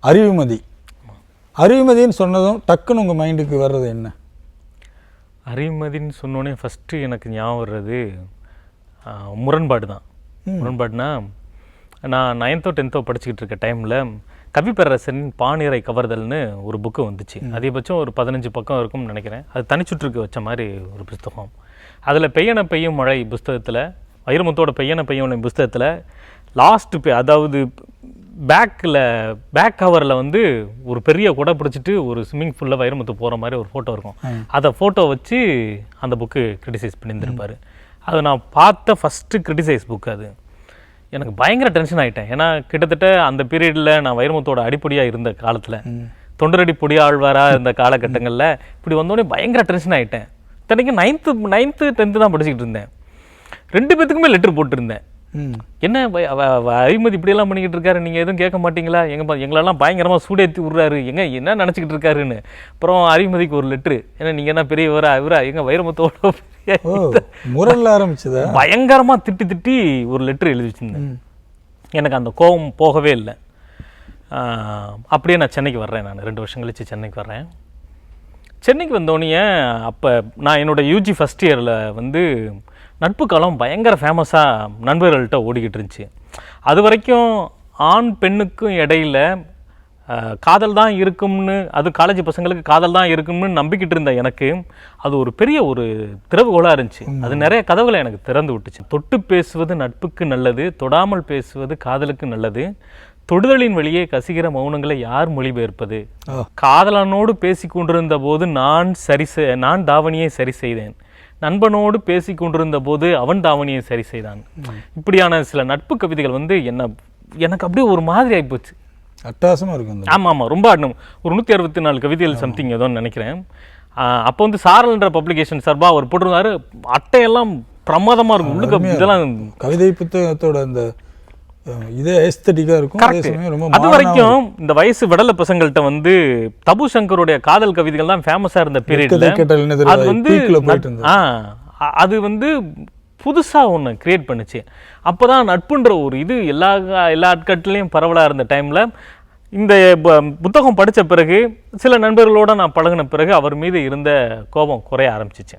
அறிவுமதி. அறிவுமதின்னு சொன்னதும் டக்குன்னு உங்கள் மைண்டுக்கு வர்றது என்ன? அறிவுமதின்னு சொன்னோடனே ஃபஸ்ட்டு எனக்கு ஞாபகம் வர்றது முரண்பாடு தான். முரண்பாடுனா, நான் 9th 10th படிச்சுக்கிட்டு இருக்க டைமில் கவிப்பேரரசனின் பாணியரை கவர்தல்னு ஒரு புக்கு வந்துச்சு. அதிகபட்சம் ஒரு 15 பக்கம் இருக்கும்னு நினைக்கிறேன். அது தனிச்சுற்றுக்கு வச்ச மாதிரி ஒரு புஸ்தகம். அதில் பெய்யன பெய்யும் மழை புஸ்தகத்தில், வைரமுத்தோட பெய்யன பெய்யும் மழை புஸ்தகத்தில் லாஸ்ட் அதாவது பேக் கவரில் வந்து ஒரு பெரிய குடை பிடிச்சிட்டு ஒரு ஸ்விம்மிங் ஃபுல்லில் வைரமுத்து போகிற மாதிரி ஒரு ஃபோட்டோ இருக்கும். அதை ஃபோட்டோ வச்சு அந்த புக்கு கிரிட்டிசைஸ் பண்ணியிருந்திருப்பார். அதை நான் பார்த்த ஃபஸ்ட்டு கிரிட்டிசைஸ் புக். அது எனக்கு பயங்கர டென்ஷன் ஆகிட்டேன். ஏன்னா கிட்டத்தட்ட அந்த பீரியடில் நான் வைரமுத்தோட அடிப்படையாக இருந்த காலத்தில், தொண்டரடி பொடியாழ்வாராக இருந்த காலகட்டங்களில் இப்படி வந்தோடனே பயங்கர டென்ஷன் ஆகிட்டேன். இத்தனைக்கும் 9th 10th தான் படிச்சுக்கிட்டு இருந்தேன். 2 பேத்துக்குமே லெட்டர் போட்டிருந்தேன். என்ன அறிவுமதி இப்படியெல்லாம் பண்ணிக்கிட்டு இருக்காரு, நீங்கள் எதுவும் கேட்க மாட்டீங்களா, எங்களெல்லாம் பயங்கரமாக சூடேற்றி விட்றாரு, என்ன நினச்சிக்கிட்டு இருக்காருன்னு. அப்புறம் அறிவுமதிக்கு ஒரு லெட்ரு, ஏன்னா நீங்கள் என்ன பெரிய இவரா எங்கள் வைரமுத்தோட முரல்ல ஆரம்பிச்சதா பயங்கரமாக திட்டி ஒரு லெட்ரு எழுதி வச்சுருந்தேன். எனக்கு அந்த கோபம் போகவே இல்லை. அப்படியே நான் சென்னைக்கு வர்றேன். நான் 2 வருஷம் கழிச்சு சென்னைக்கு வர்றேன். சென்னைக்கு வந்தோடனே அப்போ நான் என்னோடய யூஜி ஃபஸ்ட் இயரில் வந்து நட்பு காலம் பயங்கர ஃபேமஸாக நண்பர்கள்ட்ட ஓடிக்கிட்டு இருந்துச்சு. அது வரைக்கும் ஆண் பெண்ணுக்கும் இடையில காதல் தான் இருக்கும்னு, அது காலேஜ் பசங்களுக்கு காதல் தான் இருக்கும்னு நம்பிக்கிட்டு இருந்த எனக்கு அது ஒரு பெரிய ஒரு திறவுகோலாக இருந்துச்சு. அது நிறைய கதவுகளை எனக்கு திறந்து விட்டுச்சு. தொட்டு பேசுவது நட்புக்கு நல்லது, தொடாமல் பேசுவது காதலுக்கு நல்லது, தொடுதலின் வழியே கசிகிற மௌனங்களை யார் மொழிபெயர்ப்பது, காதலனோடு பேசி கொண்டிருந்த போது நான் தாவணியை சரி செய்தேன், நண்பனோடு பேசி கொண்டிருந்த போது அவன் தாவணியை சரி செய்தான். இப்படியான சில நட்பு கவிதைகள் வந்து எனக்கு அப்படியே ஒரு மாதிரி ஆகிப்போச்சு. அட்டகாசமாக இருக்கும். ஆமாம், ரொம்ப ஆடணும். ஒரு 164 கவிதைகள் சம்திங் ஏதோன்னு நினைக்கிறேன். அப்போ வந்து சாரல்ன்ற பப்ளிகேஷன் சார்பாக அவர் போட்டிருந்தாரு. அட்டையெல்லாம் பிரமாதமாக இருக்கும். உள்ளுக்கு இதெல்லாம் கவிதை புத்தகத்தோட அந்த இதே எஸ்தட்டிக்காக இருக்கும். அது வரைக்கும் இந்த வயசு விடலை பசங்கள்கிட்ட வந்து தபு சங்கருடைய காதல் கவிதைகள் தான் ஃபேமஸாக இருந்த பீரியட்ல அது வந்து புதுசாக ஒன்று கிரியேட் பண்ணுச்சு. அப்போ தான் நட்புன்ற ஒரு இது எல்லா ஆட்கட்லையும் பரவலாக இருந்த டைமில் இந்த புத்தகம் படித்த பிறகு, சில நண்பர்களோடு நான் பழகின பிறகு அவர் மீது இருந்த கோபம் குறைய ஆரம்பிச்சிச்சு.